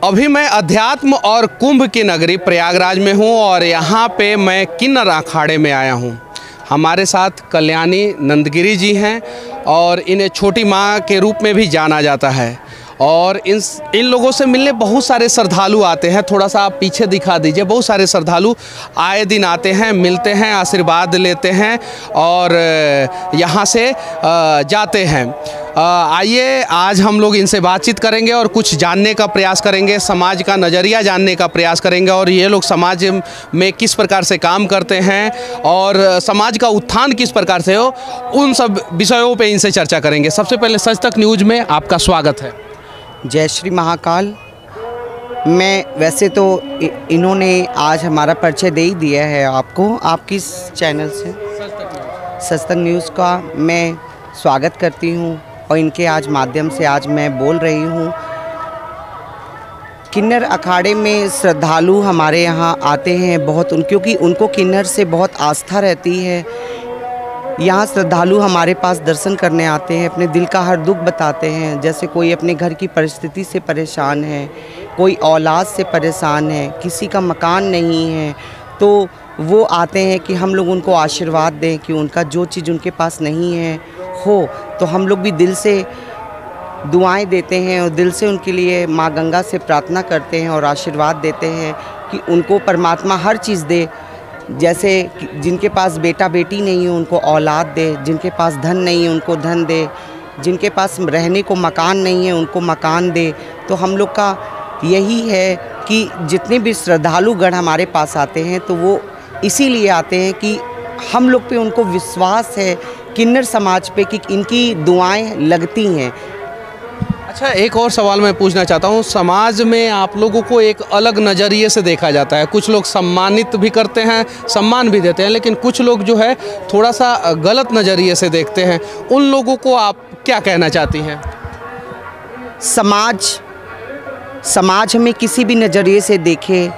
अभी मैं अध्यात्म और कुंभ की नगरी प्रयागराज में हूँ और यहाँ पे मैं किन्नर अखाड़े में आया हूँ। हमारे साथ कल्याणी नंदगिरी जी हैं और इन्हें छोटी माँ के रूप में भी जाना जाता है। और इन लोगों से मिलने बहुत सारे श्रद्धालु आते हैं। थोड़ा सा आप पीछे दिखा दीजिए। बहुत सारे श्रद्धालु आए दिन आते हैं, मिलते हैं, आशीर्वाद लेते हैं और यहाँ से जाते हैं। आइए आज हम लोग इनसे बातचीत करेंगे और कुछ जानने का प्रयास करेंगे, समाज का नज़रिया जानने का प्रयास करेंगे और ये लोग समाज में किस प्रकार से काम करते हैं और समाज का उत्थान किस प्रकार से हो, उन सब विषयों पे इनसे चर्चा करेंगे। सबसे पहले सच तक न्यूज़ में आपका स्वागत है। जय श्री महाकाल। मैं वैसे तो इन्होंने आज हमारा परिचय दे ही दिया है आपको। आप किस चैनल से? सच तक न्यूज़ का मैं स्वागत करती हूँ और इनके आज माध्यम से आज मैं बोल रही हूँ। किन्नर अखाड़े में श्रद्धालु हमारे यहाँ आते हैं बहुत, क्योंकि उनको किन्नर से बहुत आस्था रहती है। यहाँ श्रद्धालु हमारे पास दर्शन करने आते हैं, अपने दिल का हर दुख बताते हैं। जैसे कोई अपने घर की परिस्थिति से परेशान है, कोई औलाद से परेशान है, किसी का मकान नहीं है, तो वो आते हैं कि हम लोग उनको आशीर्वाद दें कि उनका जो चीज़ उनके पास नहीं है हो। तो हम लोग भी दिल से दुआएं देते हैं और दिल से उनके लिए माँ गंगा से प्रार्थना करते हैं और आशीर्वाद देते हैं कि उनको परमात्मा हर चीज़ दे। जैसे जिनके पास बेटा बेटी नहीं है उनको औलाद दे, जिनके पास धन नहीं है उनको धन दे, जिनके पास रहने को मकान नहीं है उनको मकान दे। तो हम लोग का यही है कि जितने भी श्रद्धालुगण हमारे पास आते हैं तो वो इसीलिए आते हैं कि हम लोग पे उनको विश्वास है, किन्नर समाज पे, कि इनकी दुआएं लगती हैं। अच्छा, एक और सवाल मैं पूछना चाहता हूँ। समाज में आप लोगों को एक अलग नज़रिए से देखा जाता है। कुछ लोग सम्मानित भी करते हैं, सम्मान भी देते हैं, लेकिन कुछ लोग जो है थोड़ा सा गलत नज़रिए से देखते हैं। उन लोगों को आप क्या कहना चाहती हैं? समाज हमें किसी भी नज़रिए से देखे,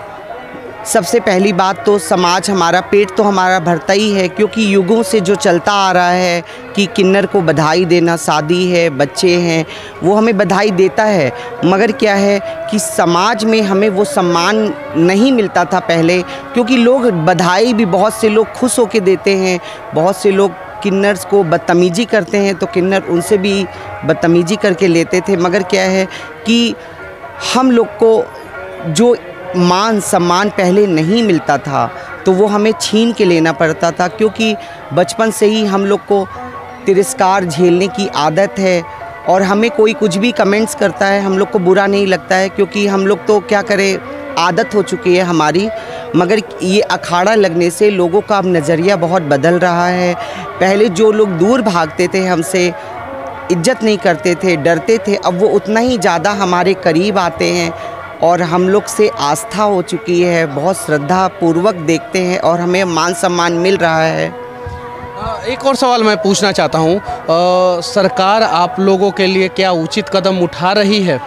सबसे पहली बात तो समाज हमारा पेट तो हमारा भरता ही है, क्योंकि युगों से जो चलता आ रहा है कि किन्नर को बधाई देना, शादी है, बच्चे हैं, वो हमें बधाई देता है। मगर क्या है कि समाज में हमें वो सम्मान नहीं मिलता था पहले, क्योंकि लोग बधाई भी बहुत से लोग खुश होकर देते हैं, बहुत से लोग किन्नर्स को बदतमीजी करते हैं तो किन्नर उनसे भी बदतमीजी करके लेते थे। मगर क्या है कि हम लोग को जो मान सम्मान पहले नहीं मिलता था तो वो हमें छीन के लेना पड़ता था, क्योंकि बचपन से ही हम लोग को तिरस्कार झेलने की आदत है और हमें कोई कुछ भी कमेंट्स करता है हम लोग को बुरा नहीं लगता है, क्योंकि हम लोग तो क्या करें, आदत हो चुकी है हमारी। मगर ये अखाड़ा लगने से लोगों का अब नज़रिया बहुत बदल रहा है। पहले जो लोग दूर भागते थे, हमसे इज्जत नहीं करते थे, डरते थे, अब वो उतना ही ज़्यादा हमारे करीब आते हैं और हम लोग से आस्था हो चुकी है, बहुत श्रद्धा पूर्वक देखते हैं और हमें मान सम्मान मिल रहा है। एक और सवाल मैं पूछना चाहता हूँ। सरकार आप लोगों के लिए क्या उचित कदम उठा रही है?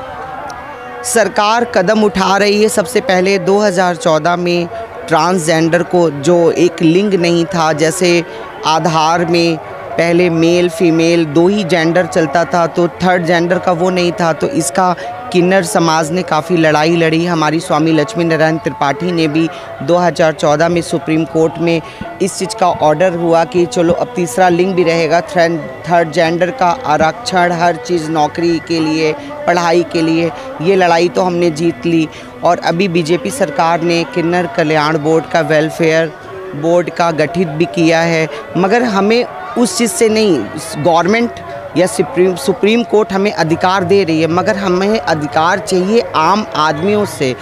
सरकार कदम उठा रही है। सबसे पहले 2014 में ट्रांसजेंडर को जो एक लिंग नहीं था, जैसे आधार में पहले मेल फीमेल दो ही जेंडर चलता था, तो थर्ड जेंडर का वो नहीं था, तो इसका किन्नर समाज ने काफ़ी लड़ाई लड़ी। हमारी स्वामी लक्ष्मी नारायण त्रिपाठी ने भी 2014 में सुप्रीम कोर्ट में इस चीज़ का ऑर्डर हुआ कि चलो अब तीसरा लिंग भी रहेगा, थर्ड जेंडर का आरक्षण, हर चीज़, नौकरी के लिए, पढ़ाई के लिए। ये लड़ाई तो हमने जीत ली और अभी बीजेपी सरकार ने किन्नर कल्याण बोर्ड का, वेलफेयर बोर्ड का गठित भी किया है। मगर हमें उस चीज़ से नहीं, गवर्नमेंट या सुप्रीम कोर्ट हमें अधिकार दे रही है, मगर हमें अधिकार चाहिए आम आदमियों से,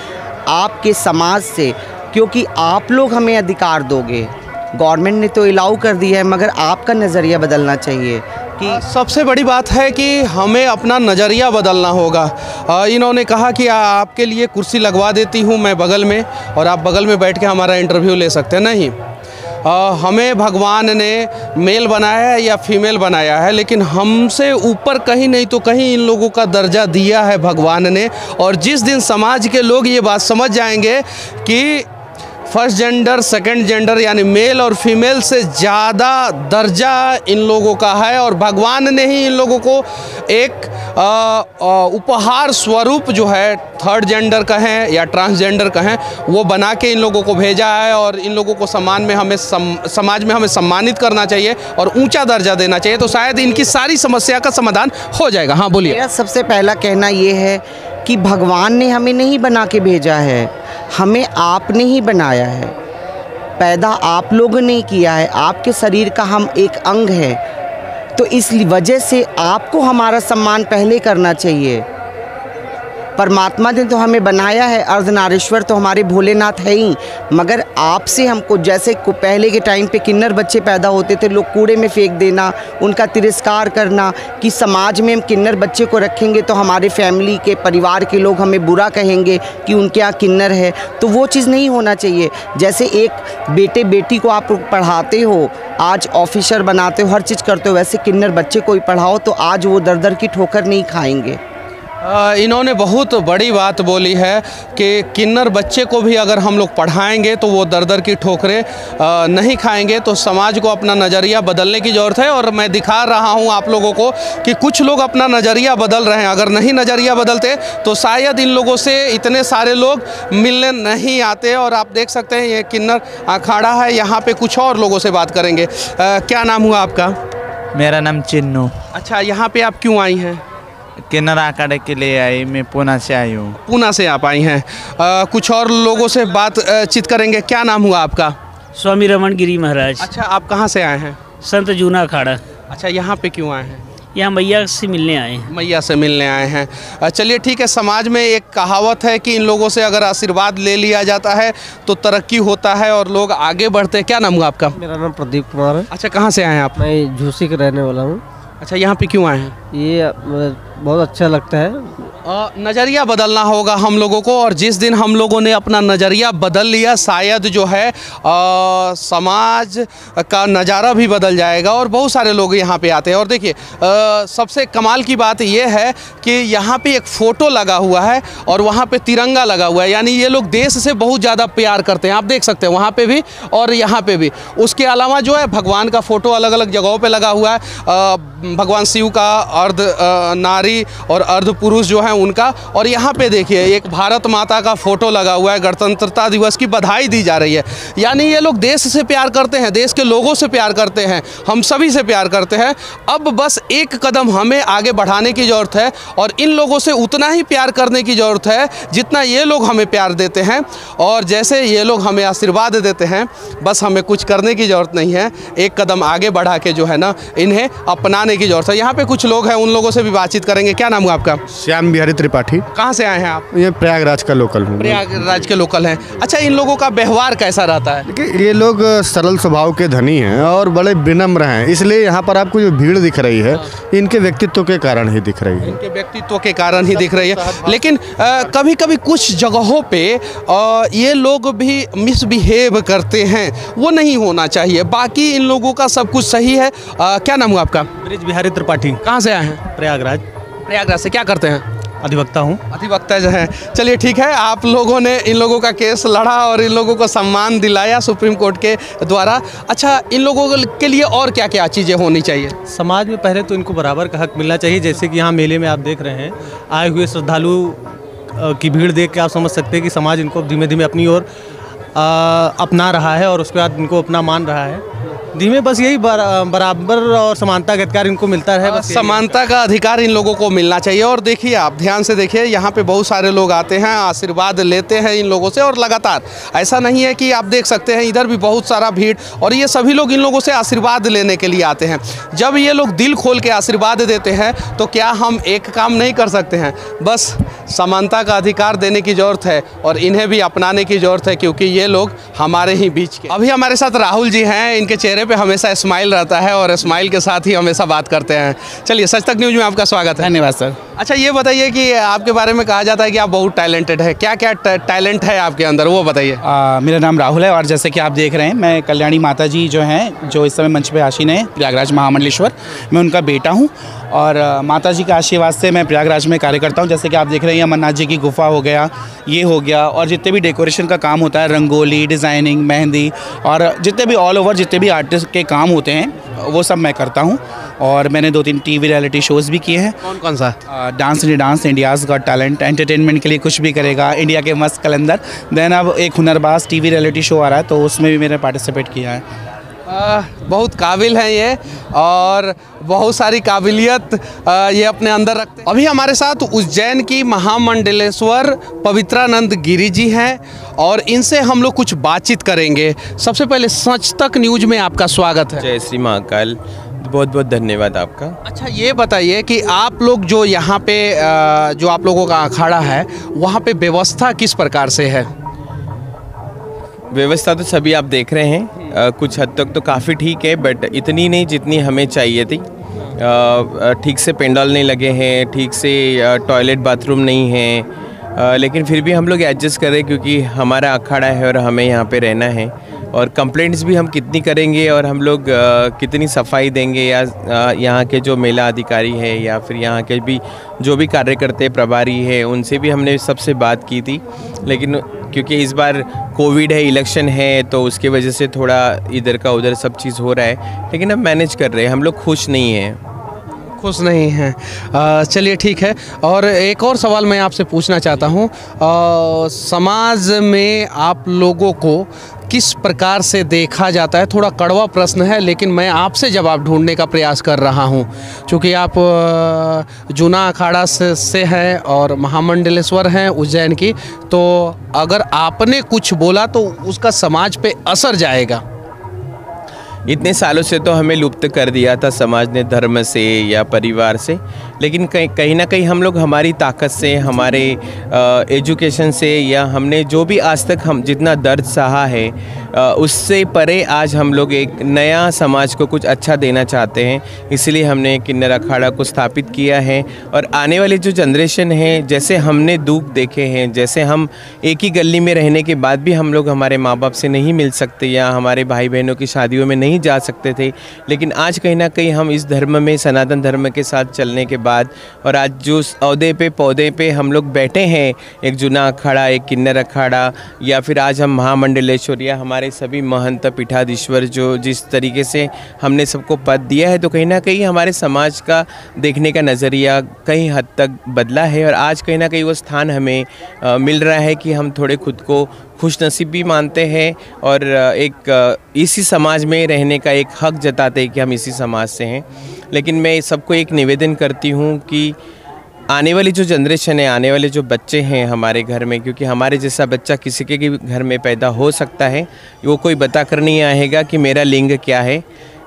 आपके समाज से, क्योंकि आप लोग हमें अधिकार दोगे। गवर्नमेंट ने तो अलाउ कर दिया है, मगर आपका नज़रिया बदलना चाहिए। कि सबसे बड़ी बात है कि हमें अपना नज़रिया बदलना होगा। इन्होंने कहा कि आपके लिए कुर्सी लगवा देती हूँ मैं बगल में और आप बगल में बैठ के हमारा इंटरव्यू ले सकते हैं। नहीं, हमें भगवान ने मेल बनाया है या फीमेल बनाया है, लेकिन हमसे ऊपर कहीं नहीं तो कहीं इन लोगों का दर्जा दिया है भगवान ने। और जिस दिन समाज के लोग ये बात समझ जाएंगे कि फर्स्ट जेंडर, सेकंड जेंडर यानी मेल और फीमेल से ज़्यादा दर्जा इन लोगों का है और भगवान ने ही इन लोगों को एक उपहार स्वरूप जो है थर्ड जेंडर कहें या ट्रांसजेंडर कहें वो बना के इन लोगों को भेजा है और इन लोगों को समाज में हमें सम्मानित करना चाहिए और ऊंचा दर्जा देना चाहिए, तो शायद इनकी सारी समस्या का समाधान हो जाएगा। हाँ बोलिए। मेरा सबसे पहला कहना ये है कि भगवान ने हमें नहीं बना के भेजा है, हमें आपने ही बनाया है। पैदा आप लोगों ने किया है, आपके शरीर का हम एक अंग है, तो इस वजह से आपको हमारा सम्मान पहले करना चाहिए। परमात्मा ने तो हमें बनाया है, अर्धनारीश्वर तो हमारे भोलेनाथ है ही, मगर आपसे हमको जैसे पहले के टाइम पे किन्नर बच्चे पैदा होते थे, लोग कूड़े में फेंक देना, उनका तिरस्कार करना कि समाज में हम किन्नर बच्चे को रखेंगे तो हमारे फैमिली के परिवार के लोग हमें बुरा कहेंगे कि उनके यहाँ किन्नर है, तो वो चीज़ नहीं होना चाहिए। जैसे एक बेटे बेटी को आप पढ़ाते हो, आज ऑफिसर बनाते हो, हर चीज़ करते हो, वैसे किन्नर बच्चे को ही पढ़ाओ तो आज वो दर दर की ठोकर नहीं खाएंगे। इन्होंने बहुत बड़ी बात बोली है कि किन्नर बच्चे को भी अगर हम लोग पढ़ाएंगे तो वो दर दर की ठोकरें नहीं खाएंगे, तो समाज को अपना नज़रिया बदलने की ज़रूरत है। और मैं दिखा रहा हूँ आप लोगों को कि कुछ लोग अपना नज़रिया बदल रहे हैं, अगर नहीं नज़रिया बदलते तो शायद इन लोगों से इतने सारे लोग मिलने नहीं आते। और आप देख सकते हैं ये किन्नर अखाड़ा है, यहाँ पे कुछ और लोगों से बात करेंगे। क्या नाम हुआ आपका? मेरा नाम चिन्नू। अच्छा, यहाँ पे आप क्यों आई हैं? किन्नर अखाड़े के लिए आई, मैं पूना से आई हूँ। पूना से आप आई हैं। कुछ और लोगों से बातचीत करेंगे। क्या नाम हुआ आपका? स्वामी रमन गिरी महाराज। अच्छा, आप कहाँ से आए हैं? संत जूना अखाड़ा। अच्छा, यहाँ पे क्यों आए हैं? यहाँ मैया से मिलने आए हैं। मैया से मिलने आए हैं। चलिए ठीक है। समाज में एक कहावत है कि इन लोगों से अगर आशीर्वाद ले लिया जाता है तो तरक्की होता है और लोग आगे बढ़ते हैं। क्या नाम हुआ आपका? मेरा नाम प्रदीप कुमार है। अच्छा, कहाँ से आए हैं आप? मैं झूसी का रहने वाला हूँ। अच्छा, यहाँ पे क्यों आए हैं? ये बहुत अच्छा लगता है। नज़रिया बदलना होगा हम लोगों को, और जिस दिन हम लोगों ने अपना नज़रिया बदल लिया शायद जो है समाज का नज़ारा भी बदल जाएगा और बहुत सारे लोग यहाँ पे आते हैं। और देखिए सबसे कमाल की बात यह है कि यहाँ पे एक फ़ोटो लगा हुआ है और वहाँ पे तिरंगा लगा हुआ है, यानी ये लोग देश से बहुत ज़्यादा प्यार करते हैं। आप देख सकते हैं वहाँ पे भी और यहाँ पे भी। उसके अलावा जो है भगवान का फ़ोटो अलग अलग जगहों पर लगा हुआ है, भगवान शिव का, अर्ध नारी और अर्ध पुरुष जो है उनका। और यहाँ पे देखिए एक भारत माता का फ़ोटो लगा हुआ है, गणतंत्रता दिवस की बधाई दी जा रही है। यानी ये लोग देश से प्यार करते हैं, देश के लोगों से प्यार करते हैं, हम सभी से प्यार करते हैं। अब बस एक कदम हमें आगे बढ़ाने की ज़रूरत है और इन लोगों से उतना ही प्यार करने की ज़रूरत है जितना ये लोग हमें प्यार देते हैं और जैसे ये लोग हमें आशीर्वाद देते हैं। बस हमें कुछ करने की ज़रूरत नहीं है, एक कदम आगे बढ़ा के जो है ना इन्हें अपनाने की ज़रूरत है। यहाँ पे कुछ लोग हैं, उन लोगों से भी बातचीत करेंगे। क्या नाम हुआ आपका? श्याम बिहारी त्रिपाठी। कहाँ से आए हैं आप? ये प्रयागराज का लोकल हूँ। प्रयागराज के लोकल हैं। अच्छा, इन लोगों का व्यवहार कैसा रहता है? देखिए ये लोग सरल स्वभाव के धनी हैं और बड़े विनम्र हैं, इसलिए यहाँ पर आपको जो भीड़ दिख रही है इनके व्यक्तित्व के कारण ही दिख रही है। इनके व्यक्तित्व के कारण ही दिख रही है। लेकिन कभी कभी कुछ जगहों पे ये लोग भी मिसबिहेव करते हैं, वो नहीं होना चाहिए। बाकी इन लोगों का सब कुछ सही है। क्या नाम हुआ आपका? ब्रिज बिहारी त्रिपाठी। कहाँ से आए हैं? प्रयागराज। प्रयागराज से क्या करते हैं? अधिवक्ता हूँ। अधिवक्ता जो है। चलिए ठीक है, आप लोगों ने इन लोगों का केस लड़ा और इन लोगों को सम्मान दिलाया सुप्रीम कोर्ट के द्वारा। अच्छा, इन लोगों के लिए और क्या क्या चीज़ें होनी चाहिए? समाज में पहले तो इनको बराबर का हक मिलना चाहिए। जैसे कि यहाँ मेले में आप देख रहे हैं आए हुए श्रद्धालु की भीड़ देख के आप समझ सकते हैं कि समाज इनको धीमे धीमे अपनी ओर अपना रहा है और उसके बाद इनको अपना मान रहा है। धीमे बस यही बराबर और समानता का अधिकार इनको मिलता रहे। बस समानता का अधिकार इन लोगों को मिलना चाहिए। और देखिए आप ध्यान से देखिए, यहाँ पे बहुत सारे लोग आते हैं, आशीर्वाद लेते हैं इन लोगों से और लगातार। ऐसा नहीं है कि आप देख सकते हैं इधर भी बहुत सारा भीड़, और ये सभी लोग इन लोगों से आशीर्वाद लेने के लिए आते हैं। जब ये लोग दिल खोल के आशीर्वाद देते हैं तो क्या हम एक काम नहीं कर सकते हैं? बस समानता का अधिकार देने की ज़रूरत है और इन्हें भी अपनाने की ज़रूरत है, क्योंकि ये लोग हमारे ही बीच के। अभी हमारे साथ राहुल जी हैं, इनके चेहरे पे हमेशा स्माइल रहता है और स्माइल के साथ ही हमेशा बात करते हैं। चलिए, सच तक न्यूज़ में आपका स्वागत है। धन्यवाद सर। अच्छा, ये बताइए कि आपके बारे में कहा जाता है कि आप बहुत टैलेंटेड है, क्या क्या टैलेंट है आपके अंदर, वो बताइए। मेरा नाम राहुल है और जैसे कि आप देख रहे हैं मैं कल्याणी माता जी जो हैं, जो इस समय मंच पे आसीन हैं, प्रयागराज महामंडलेश्वर, मैं उनका बेटा हूँ और माता जी के आशीर्वाद से मैं प्रयागराज में कार्य करता हूँ। जैसे कि आप देख रहे हैं अमरनाथ जी की गुफा हो गया, ये हो गया, और जितने भी डेकोरेशन का काम होता है, रंगोली, डिज़ाइनिंग, मेहंदी, और जितने भी ऑल ओवर जितने भी आर्टिस्ट के काम होते हैं वो सब मैं करता हूँ। और मैंने 2-3 टीवी रियलिटी शोज़ भी किए हैं। कौन कौन सा? Dance India dance, India's got talent, entertainment के लिए कुछ भी करेगा, इंडिया के मस्त कलंदर, देन अब एक हुनरबाज टीवी रियलिटी शो आ रहा है, तो उसमें भी मैंने पार्टिसिपेट किया है। बहुत काबिल हैं ये, और बहुत सारी काबिलियत ये अपने अंदर रखते हैं। अभी हमारे साथ उज्जैन की महामंडलेश्वर पवित्रानंद गिरी जी हैं और इनसे हम लोग कुछ बातचीत करेंगे। सबसे पहले सच तक न्यूज़ में आपका स्वागत है। जय श्री महाकाल, बहुत बहुत धन्यवाद आपका। अच्छा, ये बताइए कि आप लोग जो यहाँ पे जो आप लोगों का अखाड़ा है, वहाँ पे व्यवस्था किस प्रकार से है? व्यवस्था तो सभी आप देख रहे हैं, कुछ हद तक तो काफ़ी ठीक है, बट इतनी नहीं जितनी हमें चाहिए थी। ठीक से पेंडल नहीं लगे हैं, ठीक से टॉयलेट बाथरूम नहीं है, लेकिन फिर भी हम लोग एडजस्ट कर रहे हैं क्योंकि हमारा अखाड़ा है और हमें यहाँ पे रहना है। और कंप्लेंट्स भी हम कितनी करेंगे और हम लोग कितनी सफाई देंगे, या यहाँ के जो मेला अधिकारी है या फिर यहाँ के भी जो भी कार्यकर्ता प्रभारी है, उनसे भी हमने सबसे बात की थी। लेकिन क्योंकि इस बार कोविड है, इलेक्शन है, तो उसकी वजह से थोड़ा इधर का उधर सब चीज़ हो रहा है, लेकिन अब मैनेज कर रहे हैं। हम लोग खुश नहीं हैं। खुश नहीं हैं, चलिए ठीक है। और एक और सवाल मैं आपसे पूछना चाहता हूँ, समाज में आप लोगों को किस प्रकार से देखा जाता है? थोड़ा कड़वा प्रश्न है, लेकिन मैं आपसे जवाब ढूंढने का प्रयास कर रहा हूँ, क्योंकि आप जूना अखाड़ा से हैं और महामंडलेश्वर हैं उज्जैन की, तो अगर आपने कुछ बोला तो उसका समाज पे असर जाएगा। इतने सालों से तो हमें लुप्त कर दिया था समाज ने, धर्म से या परिवार से, लेकिन कहीं ना कहीं हम लोग हमारी ताकत से, हमारे एजुकेशन से, या हमने जो भी आज तक हम जितना दर्द सहा है, उससे परे आज हम लोग एक नया समाज को कुछ अच्छा देना चाहते हैं। इसलिए हमने किन्नर अखाड़ा को स्थापित किया है। और आने वाली जो जनरेशन है, जैसे हमने दुख देखे हैं, जैसे हम एक ही गली में रहने के बाद भी हम लोग हमारे माँ बाप से नहीं मिल सकते या हमारे भाई बहनों की शादियों में नहीं जा सकते थे, लेकिन आज कहीं ना कहीं हम इस धर्म में, सनातन धर्म के साथ चलने के बाद, और आज जो औहदे पे पौधे पे हम लोग बैठे हैं, एक जूना अखाड़ा, एक किन्नर अखाड़ा, या फिर आज हम महामंडलेश्वर या हमारे सभी महंत पीठाधीश्वर जो जिस तरीके से हमने सबको पद दिया है, तो कहीं ना कहीं हमारे समाज का देखने का नज़रिया कहीं हद तक बदला है। और आज कहीं ना कहीं वो स्थान हमें मिल रहा है कि हम थोड़े खुद को खुशनसीब भी मानते हैं और एक इसी समाज में रहने का एक हक जताते हैं कि हम इसी समाज से हैं। लेकिन मैं सबको एक निवेदन करती हूँ कि आने वाली जो जनरेशन है, आने वाले जो बच्चे हैं हमारे घर में, क्योंकि हमारे जैसा बच्चा किसी के घर में पैदा हो सकता है, वो कोई बता कर नहीं आएगा कि मेरा लिंग क्या है।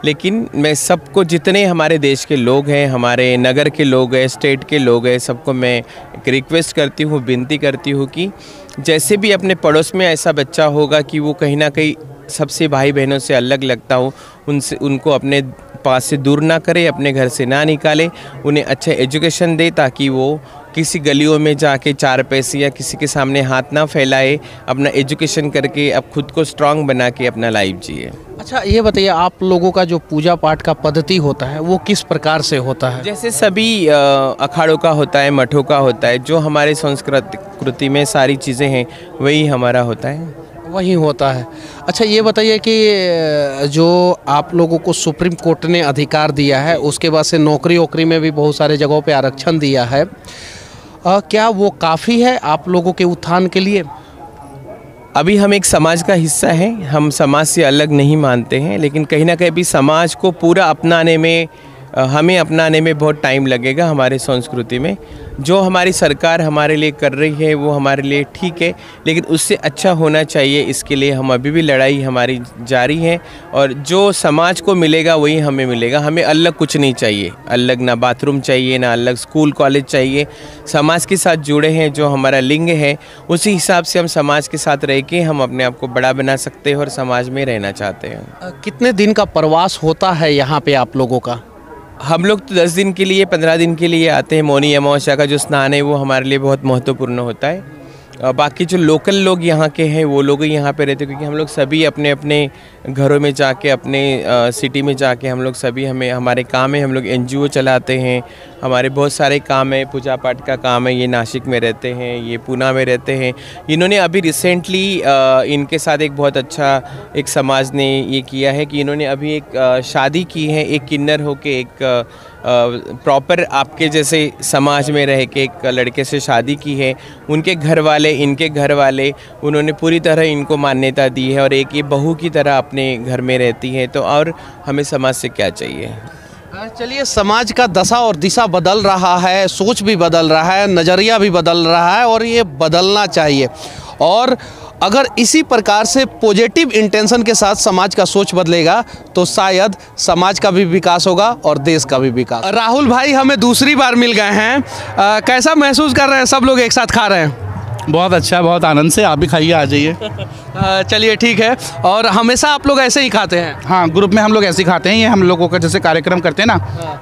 लेकिन मैं सबको, जितने हमारे देश के लोग हैं, हमारे नगर के लोग हैं, स्टेट के लोग हैं, सबको मैं एक रिक्वेस्ट करती हूँ, विनती करती हूँ कि जैसे भी अपने पड़ोस में ऐसा बच्चा होगा कि वो कहीं ना कहीं सबसे भाई बहनों से अलग लगता हो, उनको अपने पास से दूर ना करे, अपने घर से ना निकाले, उन्हें अच्छा एजुकेशन दे ताकि वो किसी गलियों में जाके 4 पैसे या किसी के सामने हाथ ना फैलाए, अपना एजुकेशन करके अब खुद को स्ट्रांग बना के अपना लाइफ जिए। अच्छा, ये बताइए, आप लोगों का जो पूजा पाठ का पद्धति होता है वो किस प्रकार से होता है? जैसे सभी अखाड़ों का होता है, मठों का होता है, जो हमारे संस्कृति में सारी चीज़ें हैं वही हमारा होता है, वही होता है। अच्छा, ये बताइए कि जो आप लोगों को सुप्रीम कोर्ट ने अधिकार दिया है, उसके बाद से नौकरी वोकरी में भी बहुत सारे जगहों पे आरक्षण दिया है, क्या वो काफ़ी है आप लोगों के उत्थान के लिए? अभी हम एक समाज का हिस्सा हैं, हम समाज से अलग नहीं मानते हैं, लेकिन कहीं ना कहीं भी समाज को पूरा अपनाने में, हमें अपनाने में बहुत टाइम लगेगा। हमारे संस्कृति में जो हमारी सरकार हमारे लिए कर रही है वो हमारे लिए ठीक है, लेकिन उससे अच्छा होना चाहिए। इसके लिए हम अभी भी लड़ाई हमारी जारी है, और जो समाज को मिलेगा वही हमें मिलेगा। हमें अलग कुछ नहीं चाहिए, अलग ना बाथरूम चाहिए, ना अलग स्कूल कॉलेज चाहिए। समाज के साथ जुड़े हैं, जो हमारा लिंग है उसी हिसाब से हम समाज के साथ रह के हम अपने आप को बड़ा बना सकते हैं और समाज में रहना चाहते हैं। कितने दिन का प्रवास होता है यहाँ पे आप लोगों का? हम लोग तो 10 दिन के लिए, 15 दिन के लिए आते हैं। मौनी अमावस्या का जो स्नान है वो हमारे लिए बहुत महत्वपूर्ण होता है, बाकी जो लोकल लोग यहाँ के हैं वो लोग यहाँ पे रहते हैं, क्योंकि हम लोग सभी अपने अपने घरों में जाके, अपने सिटी में जाके हम लोग सभी हमारे काम है, हम लोग NGO चलाते हैं, हमारे बहुत सारे काम है, पूजा पाठ का काम है। ये नासिक में रहते हैं, ये पूना में रहते हैं। इन्होंने अभी रिसेंटली इनके साथ एक बहुत अच्छा एक समाज ने ये किया है कि इन्होंने अभी एक शादी की है, एक किन्नर होके, एक प्रॉपर आपके जैसे समाज में रह के एक लड़के से शादी की है। उनके घर वाले, इनके घर वाले, उन्होंने पूरी तरह इनको मान्यता दी है और एक ये बहू की तरह अपने घर में रहती है। तो और हमें समाज से क्या चाहिए। चलिए, समाज का दशा और दिशा बदल रहा है, सोच भी बदल रहा है, नज़रिया भी बदल रहा है और ये बदलना चाहिए। और अगर इसी प्रकार से पॉजिटिव इंटेंशन के साथ समाज का सोच बदलेगा तो शायद समाज का भी विकास होगा और देश का भी विकास। राहुल भाई हमें दूसरी बार मिल गए हैं, कैसा महसूस कर रहे हैं? सब लोग एक साथ खा रहे हैं। बहुत अच्छा, बहुत आनंद से। आप भी खाइए, आ जाइए। चलिए ठीक है। और हमेशा आप लोग ऐसे ही खाते हैं? हाँ, ग्रुप में हम लोग ऐसे ही खाते हैं। ये हम लोगों का जैसे कार्यक्रम करते हैं ना,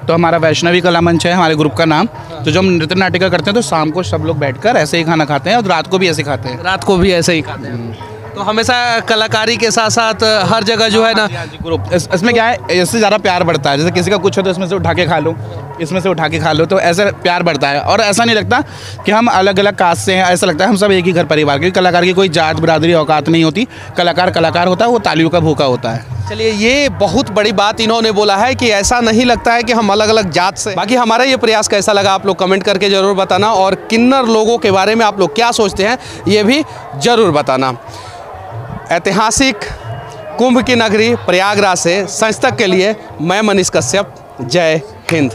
तो हमारा वैष्णवी कला मंच है हमारे ग्रुप का नाम। तो जब हम नृत्य नाटिका करते हैं तो शाम को सब लोग बैठकर ऐसे ही खाना खाते हैं और रात को भी ऐसे खाते हैं। रात को भी ऐसे ही खाते हैं। तो हमेशा कलाकारी के साथ साथ हर जगह जो है ना ग्रुप, इसमें क्या है, इससे ज़्यादा प्यार बढ़ता है। जैसे किसी का कुछ हो तो इसमें से उठा के खा लो, इसमें से उठा के खा लो, तो ऐसे प्यार बढ़ता है। और ऐसा नहीं लगता कि हम अलग अलग कास्ट से हैं, ऐसा लगता है हम सब एक ही घर परिवार के। कलाकार की कोई जात बिरादरी औकात नहीं होती। कलाकार कलाकार होता है, वो तालियों का भूखा होता है। चलिए, ये बहुत बड़ी बात इन्होंने बोला है कि ऐसा नहीं लगता है कि हम अलग अलग जात से। बाकी हमारा ये प्रयास कैसा लगा आप लोग कमेंट करके ज़रूर बताना, और किन्नर लोगों के बारे में आप लोग क्या सोचते हैं ये भी ज़रूर बताना। ऐतिहासिक कुंभ की नगरी प्रयागराज से संच तक के लिए मैं मनीष कश्यप। जय हिंद।